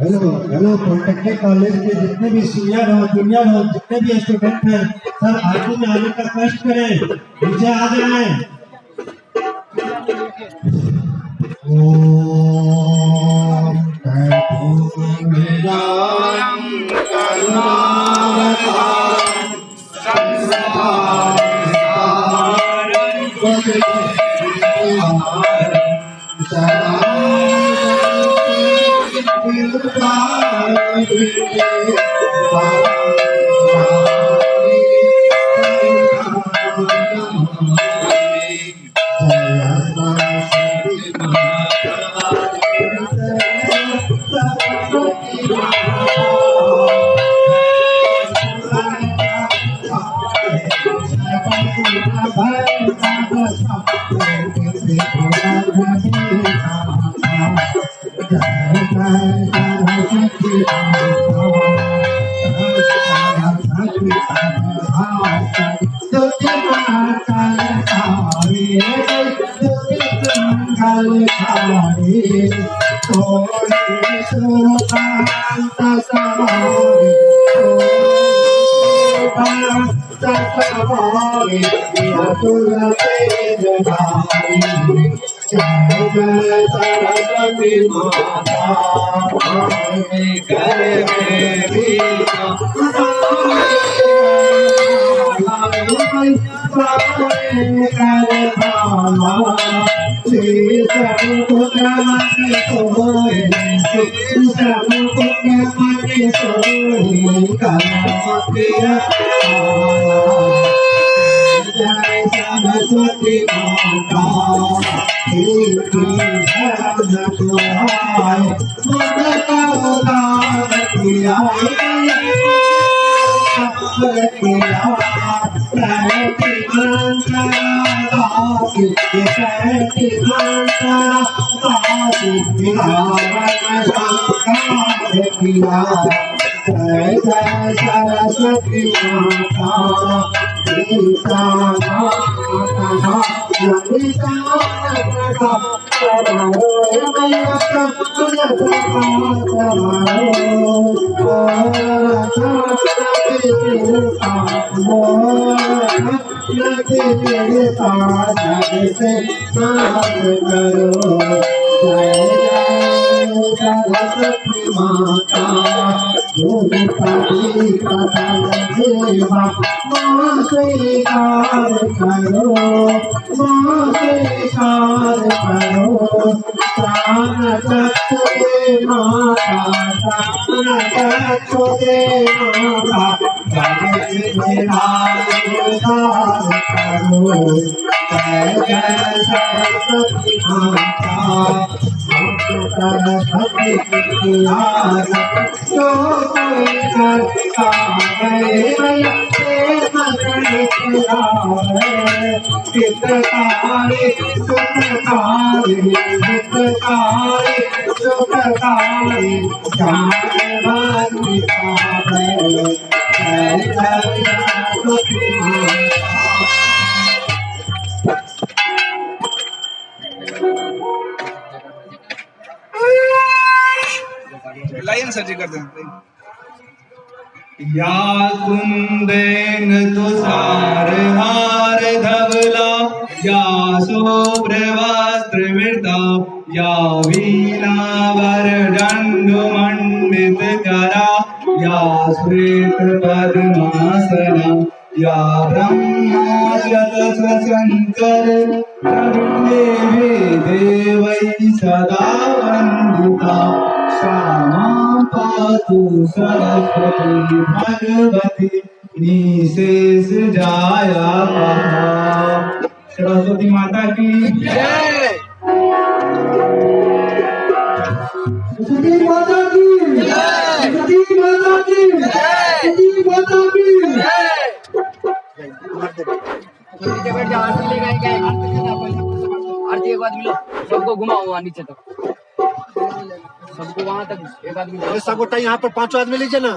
Hello polytechnic college के जितने भी सीनियर हो जूनियर हो जितने भी स्टूडेंट हैं सब आरती में आने का कष्ट करें, नीचे आ जाएं। सरस्वती माता लाइन सर्च कर दें। या कुंदेन तुषार हार धवला या शुभ्र वस्त्र मृता या वीणावर दंडु मंडित करा या श्वेत पद्मासना या ब्रह्माचल शंकर देवै सदा वंदिता श्यामा पातु सरस्वती भगवती निशेष जाया पहा। सरस्वती माता की जय। सरस्वती माता की जय। सरस्वती माता की जय। सरस्वती माता की जय। आरती एक बात मिलो, सबको घुमाओ वहाँ नीचे तक, सबको वहाँ तक एक आदमी, सबको यहाँ पर 5 आदमी लीजिए ना।